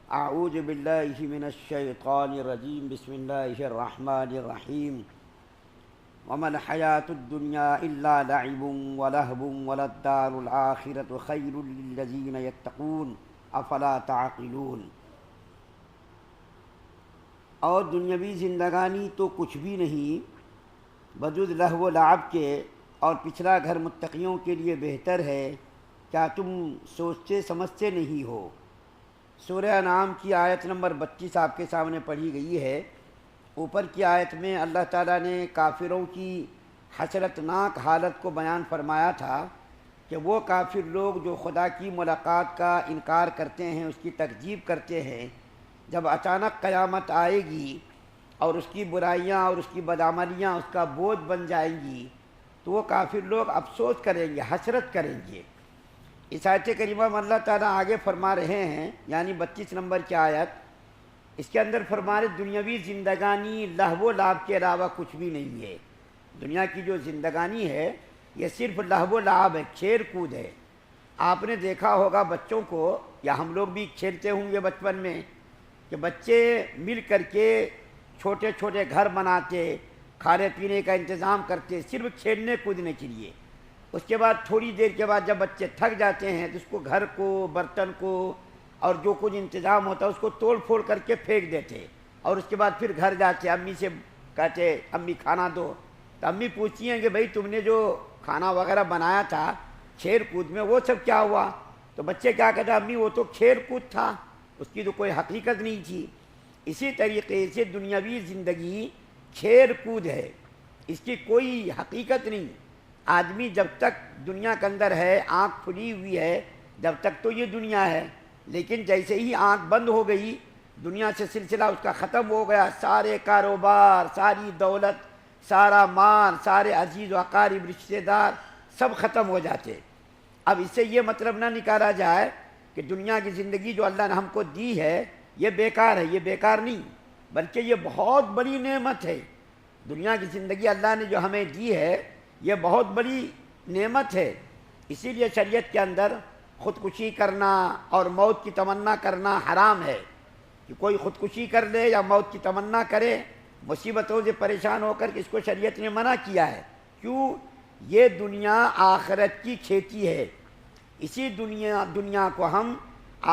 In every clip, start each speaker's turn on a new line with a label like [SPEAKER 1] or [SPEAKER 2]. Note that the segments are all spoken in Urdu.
[SPEAKER 1] اعوذ باللہ من الشیطان الرجیم بسم اللہ الرحمن الرحیم وما الحیاۃ الدنیا الا لعب ولہو وللدار الآخرۃ خیر للذین یتقون افلا تعقلون۔ اور دنیاوی زندگانی تو کچھ بھی نہیں بجز لہو و لعب کے، اور پچھلا گھر متقیوں کے لیے بہتر ہے، کیا تم سوچتے سمجھتے نہیں ہو؟ سورہ انعام کی آیت نمبر 32 آپ کے سامنے پڑھی گئی ہے۔ اوپر کی آیت میں اللہ تعالیٰ نے کافروں کی حسرت ناک حالت کو بیان فرمایا تھا کہ وہ کافر لوگ جو خدا کی ملاقات کا انکار کرتے ہیں، اس کی تکذیب کرتے ہیں، جب اچانک قیامت آئے گی اور اس کی برائیاں اور اس کی بدعملیاں اس کا بوجھ بن جائیں گی تو وہ کافر لوگ افسوس کریں گے، حسرت کریں گے۔ اس آیت کریمہ میں اللہ تعالیٰ آگے فرما رہے ہیں، یعنی 32 نمبر کی آیت، اس کے اندر فرما رہے دنیاوی زندگانی لہو و لعب کے علاوہ کچھ بھی نہیں ہے۔ دنیا کی جو زندگانی ہے یہ صرف لہو و لعب ہے، کھیل کود ہے۔ آپ نے دیکھا ہوگا بچوں کو، یا ہم لوگ بھی کھیلتے ہوں گے بچپن میں، کہ بچے مل کر کے چھوٹے چھوٹے گھر بناتے، کھانے پینے کا انتظام کرتے صرف کھیلنے کودنے کے لیے۔ اس کے بعد تھوڑی دیر کے بعد جب بچے تھک جاتے ہیں تو اس کو گھر کو، برتن کو اور جو کچھ انتظام ہوتا ہے اس کو توڑ پھوڑ کر کے پھینک دیتے، اور اس کے بعد پھر گھر جاتے امی سے کہتے امی کھانا دو، تو امی پوچھتی ہیں کہ بھئی تم نے جو کھانا وغیرہ بنایا تھا کھیل کود میں وہ سب کیا ہوا؟ تو بچے کیا کہتے ہیں امی وہ تو کھیل کود تھا، اس کی تو کوئی حقیقت نہیں تھی۔ اسی طریقے سے دنیاوی زندگی کھیل کود ہے، اس کی کوئی حقیقت نہیں۔ آدمی جب تک دنیا کے اندر ہے، آنکھ کھلی ہوئی ہے، جب تک تو یہ دنیا ہے، لیکن جیسے ہی آنکھ بند ہو گئی، دنیا سے سلسلہ اس کا ختم ہو گیا، سارے کاروبار، ساری دولت، سارا مال، سارے عزیز و اقارب رشتہ دار سب ختم ہو جاتے۔ اب اس سے یہ مطلب نہ نکالا جائے کہ دنیا کی زندگی جو اللہ نے ہم کو دی ہے یہ بیکار ہے، یہ بیکار نہیں، بلکہ یہ بہت بڑی نعمت ہے۔ دنیا کی زندگی اللہ نے جو ہمیں دی ہے یہ بہت بڑی نعمت ہے۔ اسی لیے شریعت کے اندر خودکشی کرنا اور موت کی تمنا کرنا حرام ہے، کہ کوئی خودکشی کر لے یا موت کی تمنا کرے مصیبتوں سے پریشان ہو کر، اس کو شریعت نے منع کیا ہے۔ کیوں؟ یہ دنیا آخرت کی کھیتی ہے، اسی دنیا کو ہم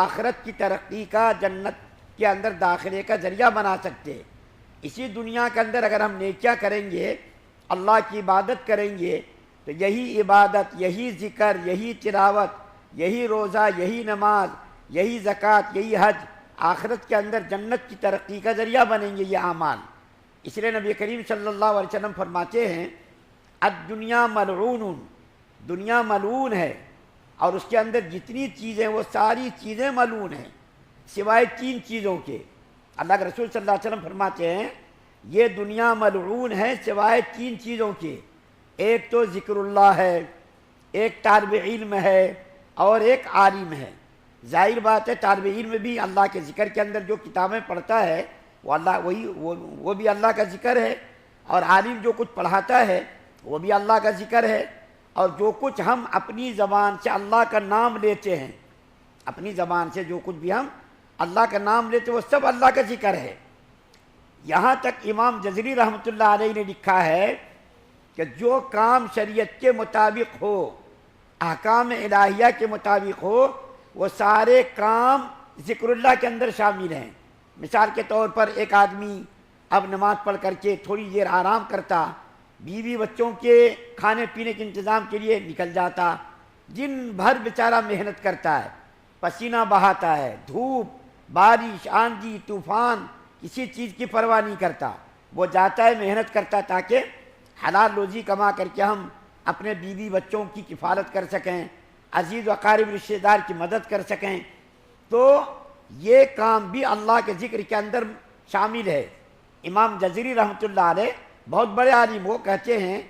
[SPEAKER 1] آخرت کی ترقی کا، جنت کے اندر داخلے کا ذریعہ بنا سکتے۔ اسی دنیا کے اندر اگر ہم نیکیاں کریں گے، اللہ کی عبادت کریں گے، تو یہی عبادت، یہی ذکر، یہی تلاوت، یہی روزہ، یہی نماز، یہی زکوٰۃ، یہی حج آخرت کے اندر جنت کی ترقی کا ذریعہ بنیں گے یہ اعمال۔ اس لیے نبی کریم صلی اللہ علیہ وسلم فرماتے ہیں الدنیا ملعون، دنیا ملعون ہے، اور اس کے اندر جتنی چیزیں وہ ساری چیزیں ملعون ہیں سوائے 3 چیزوں کے۔ اللہ کے رسول صلی اللہ علیہ وسلم فرماتے ہیں یہ دنیا ملعون ہے سوائے 3 چیزوں کے، ایک تو ذکر اللہ ہے، ایک طالب علم ہے، اور ایک عالم ہے۔ ظاہر بات ہے طالب علم بھی اللہ کے ذکر کے اندر جو کتابیں پڑھتا ہے وہ بھی اللہ کا ذکر ہے، اور عالم جو کچھ پڑھاتا ہے وہ بھی اللہ کا ذکر ہے، اور جو کچھ ہم اپنی زبان سے اللہ کا نام لیتے ہیں، اپنی زبان سے جو کچھ بھی ہم اللہ کا نام لیتے ہیں وہ سب اللہ کا ذکر ہے۔ یہاں تک امام جزری رحمۃ اللہ علیہ نے لکھا ہے کہ جو کام شریعت کے مطابق ہو، احکام الہیہ کے مطابق ہو، وہ سارے کام ذکر اللہ کے اندر شامل ہیں۔ مثال کے طور پر ایک آدمی اب نماز پڑھ کر کے تھوڑی دیر آرام کرتا، بیوی بچوں کے کھانے پینے کے انتظام کے لیے نکل جاتا، دن بھر بیچارہ محنت کرتا ہے، پسینہ بہاتا ہے، دھوپ، بارش، آندھی، طوفان، کسی چیز کی پرواہ نہیں کرتا، وہ جاتا ہے محنت کرتا تاکہ حلال روزی کما کر کے ہم اپنے بیوی بچوں کی کفالت کر سکیں، عزیز و اقارب رشتہ دار کی مدد کر سکیں۔ تو یہ کام بھی اللہ کے ذکر کے اندر شامل ہے۔ امام جزری رحمۃ اللہ علیہ بہت بڑے عالم، وہ کہتے ہیں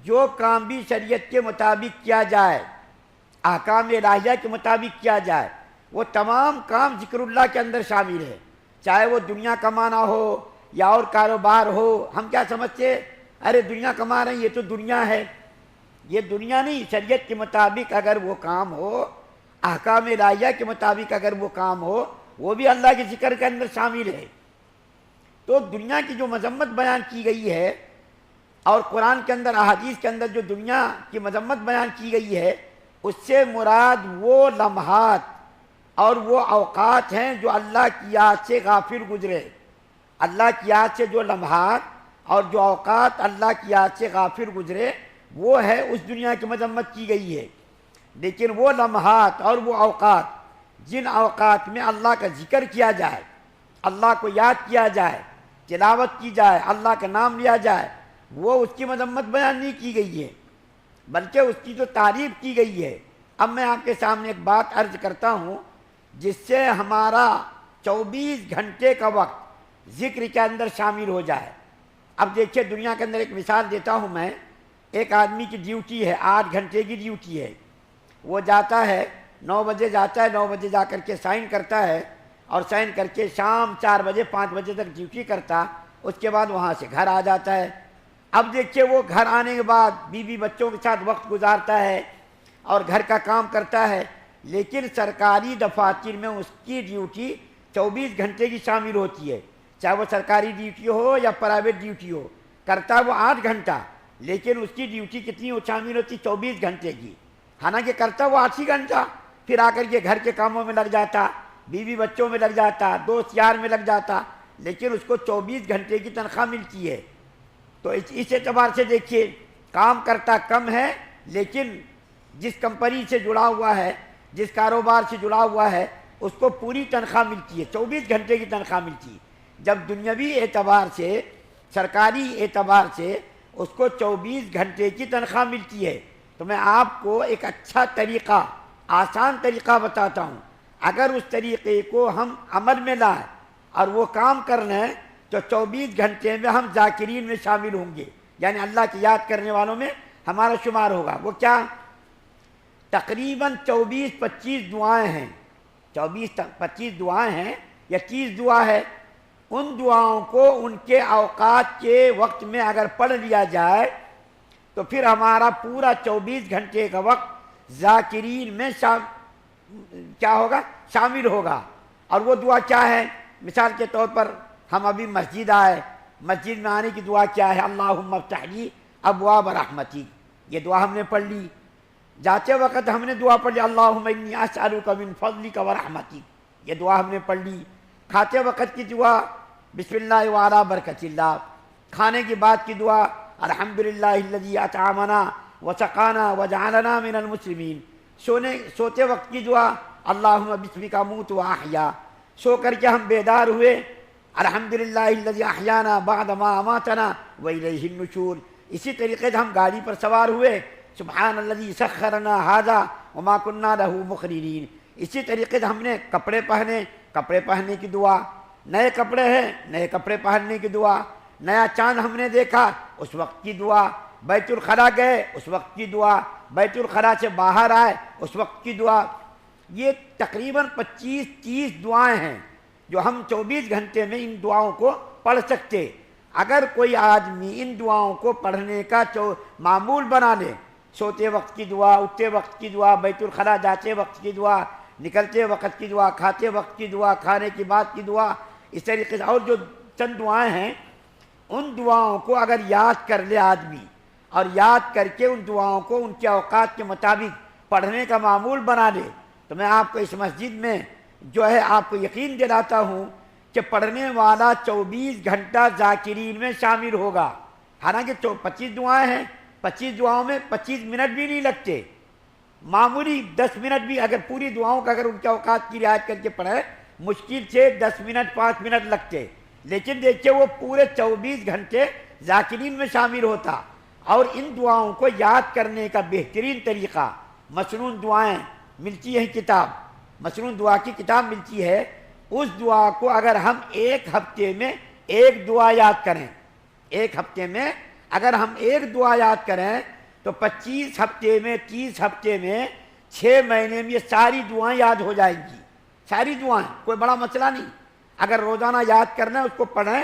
[SPEAKER 1] جو کام بھی شریعت کے مطابق کیا جائے، احکام الہیہ کے مطابق کیا جائے، وہ تمام کام ذکر اللہ کے اندر شامل ہے، چاہے وہ دنیا کمانا ہو یا اور کاروبار ہو۔ ہم کیا سمجھتے ارے دنیا کما رہے ہیں یہ تو دنیا ہے، یہ دنیا نہیں، شریعت کے مطابق اگر وہ کام ہو، احکام الہیہ کے مطابق اگر وہ کام ہو وہ بھی اللہ کے ذکر کے اندر شامل ہے۔ تو دنیا کی جو مذمت بیان کی گئی ہے، اور قرآن کے اندر احادیث کے اندر جو دنیا کی مذمت بیان کی گئی ہے، اس سے مراد وہ لمحات اور وہ اوقات ہیں جو اللہ کی یاد سے غافل گزرے۔ اللہ کی یاد سے جو لمحات اور جو اوقات اللہ کی یاد سے غافل گزرے، وہ ہے اس دنیا کی مذمت کی گئی ہے۔ لیکن وہ لمحات اور وہ اوقات جن اوقات میں اللہ کا ذکر کیا جائے، اللہ کو یاد کیا جائے، تلاوت کی جائے، اللہ کا نام لیا جائے، وہ اس کی مذمت بیان نہیں کی گئی ہے، بلکہ اس کی جو تعریف کی گئی ہے۔ اب میں آپ کے سامنے ایک بات عرض کرتا ہوں جس سے ہمارا 24 گھنٹے کا وقت ذکر کے اندر شامل ہو جائے۔ اب دیکھیے دنیا کے اندر ایک مثال دیتا ہوں میں۔ ایک آدمی کی ڈیوٹی ہے، 8 گھنٹے کی ڈیوٹی ہے۔ وہ جاتا ہے 9 بجے جاتا ہے، 9 بجے جا کر کے سائن کرتا ہے، اور سائن کر کے شام 4 بجے 5 بجے تک ڈیوٹی کرتا، اس کے بعد وہاں سے گھر آ جاتا ہے۔ اب دیکھیے وہ گھر آنے کے بعد بیوی بچوں کے ساتھ وقت گزارتا ہے اور گھر کا کام کرتا ہے، لیکن سرکاری دفاتر میں اس کی ڈیوٹی 24 گھنٹے کی شامل ہوتی ہے، چاہے وہ سرکاری ڈیوٹی ہو یا پرائیویٹ ڈیوٹی ہو۔ کرتا وہ 8 گھنٹہ، لیکن اس کی ڈیوٹی کتنی شامل ہوتی؟ 24 گھنٹے کی، حالانکہ کرتا وہ 8 ہی گھنٹہ، پھر آ کر کے گھر کے کاموں میں لگ جاتا، بیوی بچوں میں لگ جاتا، دوست یار میں لگ جاتا، لیکن اس کو 24 گھنٹے کی تنخواہ ملتی ہے۔ تو اس اعتبار سے دیکھیے کام کرتا کم ہے، لیکن جس کمپنی سے جڑا ہوا ہے، جس کاروبار سے جڑا ہوا ہے، اس کو پوری تنخواہ ملتی ہے، 24 گھنٹے کی تنخواہ ملتی ہے۔ جب دنیاوی اعتبار سے، سرکاری اعتبار سے اس کو 24 گھنٹے کی تنخواہ ملتی ہے۔ تو میں آپ کو ایک اچھا طریقہ، آسان طریقہ بتاتا ہوں۔ اگر اس طریقے کو ہم عمل میں لائیں اور وہ کام کرنا ہے تو 24 گھنٹے میں ہم ذاکرین میں شامل ہوں گے، یعنی اللہ کی یاد کرنے والوں میں ہمارا شمار ہوگا۔ وہ کیا؟ تقریباً 24-25 دعائیں ہیں، 24-25 دعائیں ہیں یا 30 دعا ہے۔ ان دعاؤں کو ان کے اوقات کے وقت میں اگر پڑھ لیا جائے تو پھر ہمارا پورا 24 گھنٹے کا وقت ذاکرین میں کیا ہوگا؟ شامل ہوگا۔ اور وہ دعا کیا ہے؟ مثال کے طور پر ہم ابھی مسجد آئے، مسجد میں آنے کی دعا کیا ہے؟ اللہم افتح لی ابواب رحمتی، یہ دعا ہم نے پڑھ لی۔ جاتے وقت ہم نے دعا پڑھ لی اللہم انی اسألک من فضلک ورحمتک، یہ دعا ہم نے پڑھ لی۔ کھاتے وقت کی دعا بسم اللہ وعلی برکت اللہ، کھانے کے بعد کی دعا الحمدللہ الذی اطعمنا وسقانا وجعلنا من المسلمین، سوتے وقت کی دعا اللہم بسمک اموت واحیا، سو کر کے ہم بیدار ہوئے الحمدللہ الذی احیانا بعد ما اماتنا والیہ النشور۔ اسی طریقے سے ہم گاڑی پر سوار ہوئے سبحان الذی سخرنا ھذا وما كنا له مقرنین۔ اسی طریقے سے ہم نے کپڑے پہنے، کپڑے پہننے کی دعا، نئے کپڑے ہیں نئے کپڑے پہننے کی دعا، نیا چاند ہم نے دیکھا اس وقت کی دعا، بیت الخلا گئے اس وقت کی دعا، بیت الخلا سے باہر آئے اس وقت کی دعا۔ یہ تقریباً 25-30 دعائیں ہیں جو ہم 24 گھنٹے میں ان دعاؤں کو پڑھ سکتے۔ اگر کوئی آدمی ان دعاؤں کو پڑھنے کا معمول بنا لے، سوتے وقت کی دعا، اٹھتے وقت کی دعا، بیت الخلا جاتے وقت کی دعا، نکلتے وقت کی دعا، کھاتے وقت کی دعا، کھانے کے بعد کی دعا، اس طریقے سے اور جو چند دعائیں ہیں، ان دعاؤں کو اگر یاد کر لے آدمی اور یاد کر کے ان دعاؤں کو ان کے اوقات کے مطابق پڑھنے کا معمول بنا لے، تو میں آپ کو اس مسجد میں جو ہے آپ کو یقین دلاتا ہوں کہ پڑھنے والا 24 گھنٹہ ذاکرین میں شامل ہوگا۔ حالانکہ 25 دعائیں ہیں، 25 دعاؤں میں 25 منٹ بھی نہیں لگتے، معمولی 10 منٹ بھی اگر پوری دعاؤں کا اگر ان کے اوقات کی رعایت کر کے پڑھے مشکل سے 10 منٹ 5 منٹ لگتے، لیکن دیکھیے وہ پورے 24 گھنٹے ذاکرین میں شامل ہوتا۔ اور ان دعاؤں کو یاد کرنے کا بہترین طریقہ، مسنون دعائیں ملتی ہیں کتاب، مسنون دعا کی کتاب ملتی ہے، اس دعا کو اگر ہم ایک ہفتے میں ایک دعا یاد کریں، ایک ہفتے میں اگر ہم ایک دعا یاد کریں تو 25 ہفتے میں، 30 ہفتے میں، 6 مہینے میں یہ ساری دعائیں یاد ہو جائیں گی، ساری دعائیں، کوئی بڑا مسئلہ نہیں۔ اگر روزانہ یاد کرنا ہے اس کو پڑھیں،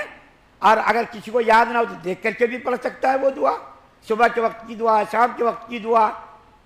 [SPEAKER 1] اور اگر کسی کو یاد نہ ہو تو دیکھ کر کے بھی پڑھ سکتا ہے وہ دعا، صبح کے وقت کی دعا، شام کے وقت کی دعا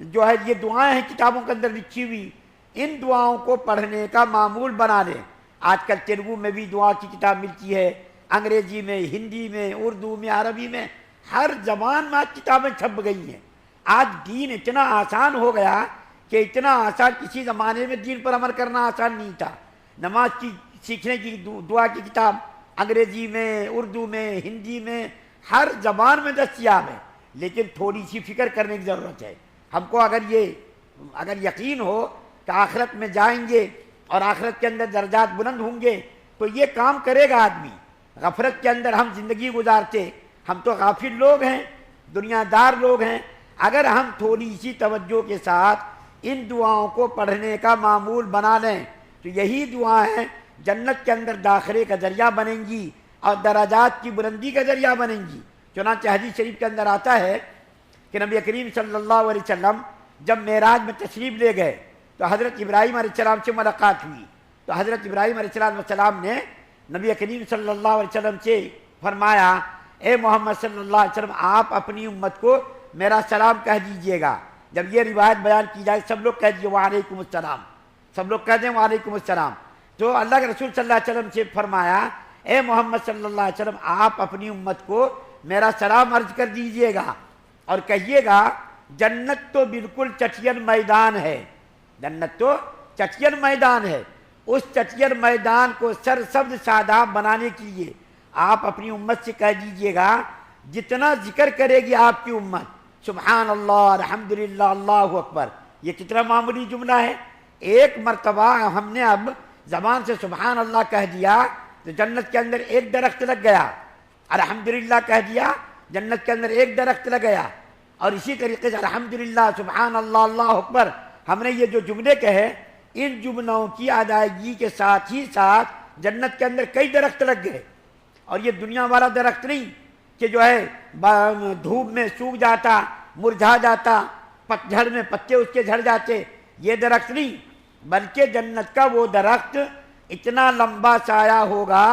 [SPEAKER 1] جو ہے، یہ دعائیں ہیں کتابوں کے اندر لکھی ہوئی، ان دعاؤں کو پڑھنے کا معمول بنا لیں۔ آج کل تیلگو میں بھی دعا کی کتاب ملتی ہے، انگریزی میں، ہندی میں، اردو میں، عربی میں، ہر زبان میں آج کتابیں چھپ گئی ہیں۔ آج دین اتنا آسان ہو گیا کہ اتنا آسان، کسی زمانے میں دین پر عمل کرنا آسان نہیں تھا۔ نماز کی سیکھنے کی دعا کی کتاب انگریزی میں، اردو میں، ہندی میں، ہر زبان میں دستیاب ہے، لیکن تھوڑی سی فکر کرنے کی ضرورت ہے۔ ہم کو اگر یقین ہو کہ آخرت میں جائیں گے اور آخرت کے اندر درجات بلند ہوں گے تو یہ کام کرے گا آدمی۔ غفلت کے اندر ہم زندگی گزارتے، ہم تو غافل لوگ ہیں، دنیا دار لوگ ہیں۔ اگر ہم تھوڑی سی توجہ کے ساتھ ان دعاؤں کو پڑھنے کا معمول بنا لیں تو یہی دعائیں جنت کے اندر داخلے کا ذریعہ بنیں گی اور درجات کی بلندی کا ذریعہ بنیں گی۔ چنانچہ حدیث شریف کے اندر آتا ہے کہ نبی کریم صلی اللہ علیہ وسلم جب معراج میں تشریف لے گئے تو حضرت ابراہیم علیہ السلام سے ملاقات ہوئی، تو حضرت ابراہیم علیہ السلام نے نبی کریم صلی اللہ علیہ وسلم سے فرمایا، اے محمد صلی اللہ علیہ وسلم آپ اپنی امت کو میرا سلام کہہ دیجئے گا۔ جب یہ روایت بیان کی جائے سب لوگ کہہ دیجئے وعلیکم السلام، سب لوگ کہہ دیں وعلیکم السلام۔ تو اللہ کے رسول صلی اللہ علیہ وسلم سے فرمایا، اے محمد صلی اللہ علیہ وسلم آپ اپنی امت کو میرا سلام عرض کر دیجئے گا اور کہیے گا جنت تو بالکل چٹین میدان ہے، جنت تو چٹین میدان ہے، اس چٹین میدان کو سرسبز شاداب بنانے کے لیے آپ اپنی امت سے کہہ دیجئے گا جتنا ذکر کرے گی آپ کی امت، سبحان اللہ، الحمدللہ، اللہ اکبر، یہ کتنا معمولی جملہ ہے۔ ایک مرتبہ ہم نے اب زبان سے سبحان اللہ کہہ دیا تو جنت کے اندر ایک درخت لگ گیا، الحمدللہ کہہ دیا جنت کے اندر ایک درخت لگ گیا، اور اسی طریقے سے الحمدللہ، سبحان اللہ، اللہ اکبر، ہم نے یہ جو جملے کہے ان جملوں کی ادائیگی کے ساتھ ہی ساتھ جنت کے اندر کئی درخت لگ گئے۔ اور یہ دنیا والا درخت نہیں کہ جو ہے دھوپ میں سوکھ جاتا، مرجھا جاتا، پتجھڑ میں پتے اس کے جھڑ جاتے، یہ درخت نہیں، بلکہ جنت کا وہ درخت اتنا لمبا سایہ ہوگا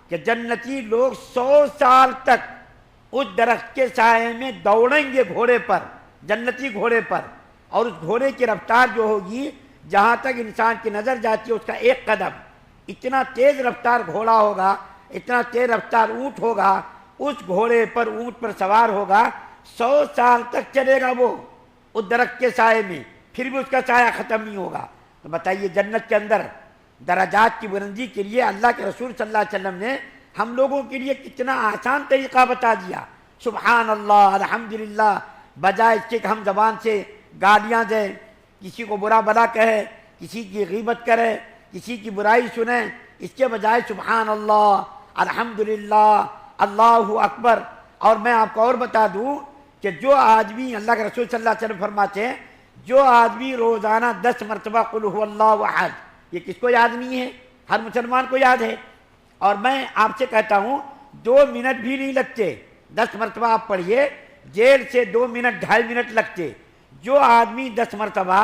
[SPEAKER 1] کہ جنتی لوگ 100 سال تک اس درخت کے سائے میں دوڑیں گے گھوڑے پر، جنتی گھوڑے پر، اور اس گھوڑے کی رفتار جو ہوگی جہاں تک انسان کی نظر جاتی ہے اس کا ایک قدم، اتنا تیز رفتار گھوڑا ہوگا، اتنا تیز رفتار اونٹ ہوگا، اس گھوڑے پر اونٹ پر سوار ہوگا، 100 سال تک چلے گا وہ اس درخت کے سائے میں، پھر بھی اس کا سایہ ختم نہیں ہوگا۔ تو بتائیے جنت کے اندر درجات کی بلندی کے لیے اللہ کے رسول صلی اللہ علیہ وسلم نے ہم لوگوں کے لیے کتنا آسان طریقہ بتا دیا۔ سبحان اللہ، الحمدللہ، بجائے اس کے کہ ہم زبان سے گالیاں دیں، کسی کو برا بھلا کہے، کسی کی غیبت کرے، کسی کی برائی سنیں، اس کے بجائے سبحان اللہ، الحمدللہ، اللہ اکبر۔ اور میں آپ کو اور بتا دوں کہ جو آدمی، اللہ کے رسول صلی اللہ علیہ وسلم فرماتے ہیں، جو آدمی روزانہ 10 مرتبہ قل هو اللہ احد، یہ کس کو یاد نہیں ہے؟ ہر مسلمان کو یاد ہے۔ اور میں آپ سے کہتا ہوں 2 منٹ بھی نہیں لگتے، 10 مرتبہ آپ پڑھیے، جیل سے 2 منٹ 2.5 منٹ لگتے۔ جو آدمی 10 مرتبہ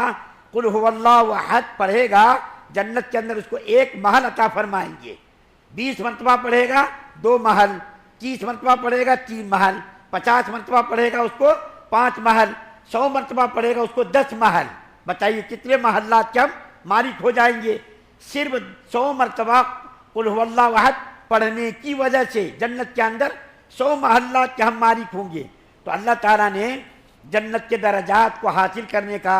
[SPEAKER 1] قل هو اللہ احد پڑھے گا جنت کے اندر اس کو 1 محل عطا فرمائیں گے۔ 20 مرتبہ پڑھے گا 2 محل، 30 مرتبہ پڑھے گا 3 محل، 50 مرتبہ پڑھے گا اس کو 5 محل، 100 مرتبہ پڑھے گا اس کو 10 محل۔ بتائیے کتنے محلات کے ہم مالک ہو جائیں گے صرف 100 مرتبہ قل هو اللہ احد پڑھنے کی وجہ سے۔ جنت کے اندر 100 محلات کے ہم مالک ہوں گے۔ تو اللہ تعالیٰ نے جنت کے درجات کو حاصل کرنے کا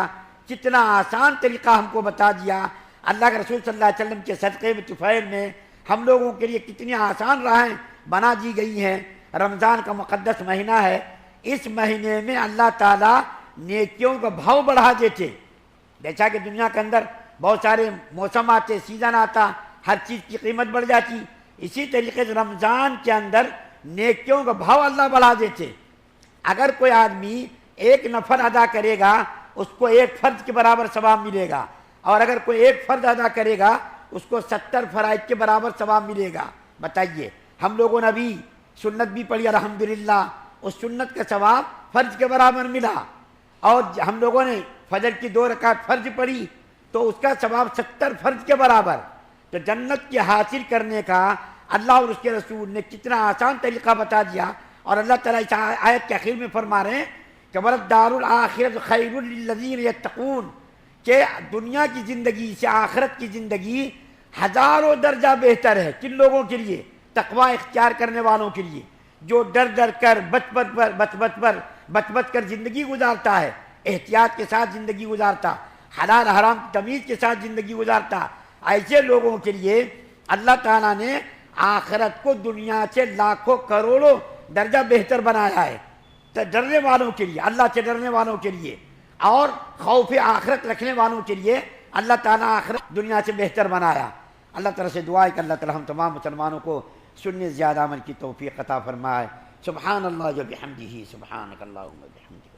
[SPEAKER 1] کتنا آسان طریقہ ہم کو بتا دیا۔ اللہ کے رسول صلی اللہ علیہ وسلم کے صدقے میں طفیل میں ہم لوگوں کے لیے کتنی آسان راہیں بنا دی گئی ہیں۔ رمضان کا مقدس مہینہ ہے، اس مہینے میں اللہ تعالیٰ نیکیوں کا بھاؤ بڑھا دیتے۔ جیسا کہ دنیا کے اندر بہت سارے موسم آتے، سیزن آتا، ہر چیز کی قیمت بڑھ جاتی، اسی طریقے سے رمضان کے اندر نیکیوں کا بھاؤ اللہ بڑھا دیتے۔ اگر کوئی آدمی 1 نفل ادا کرے گا اس کو 1 فرض کے برابر ثواب ملے گا، اور اگر کوئی 1 فرض ادا کرے گا اس کو 70 فرائض کے برابر ثواب ملے گا۔ بتائیے ہم لوگوں نے ابھی سنت بھی پڑھی الحمدللہ، اس سنت کا ثواب فرض کے برابر ملا، اور ہم لوگوں نے فجر کی 2 رکعت فرض پڑھی تو اس کا ثواب 70 فرض کے برابر۔ تو جنت کی حاصل کرنے کا اللہ اور اس کے رسول نے کتنا آسان طریقہ بتا دیا۔ اور اللہ تعالیٰ اس آیت کے آخر میں فرما رہے ہیں کہ وَلَلدَّارُ الْآخِرَةُ خَيْرٌ لِلَّذِينَ يَتَّقُونَ، کہ دنیا کی زندگی سے آخرت کی زندگی ہزاروں درجہ بہتر ہے کن لوگوں کے لیے؟ تقوی اختیار کرنے والوں کے لیے، جو ڈر ڈر کر بچ کر زندگی گزارتا ہے، احتیاط کے ساتھ زندگی گزارتا، حلال حرام کی تمیز کے ساتھ زندگی گزارتا، ایسے لوگوں کے لیے اللہ تعالیٰ نے آخرت کو دنیا سے لاکھوں کروڑوں درجہ بہتر بنایا ہے۔ تو ڈرنے والوں کے لیے، اللہ سے ڈرنے والوں کے لیے اور خوف آخرت رکھنے والوں کے لیے اللہ تعالیٰ آخرت دنیا سے بہتر بنایا۔ اللہ تعالیٰ سے دعا ہے کہ اللہ تعالیٰ ہم تمام مسلمانوں کو سننے زیادہ عمل کی توفیق عطا فرمائے۔ سبحان اللہ و بحمدہ، سبحانک اللہم و بحمدک۔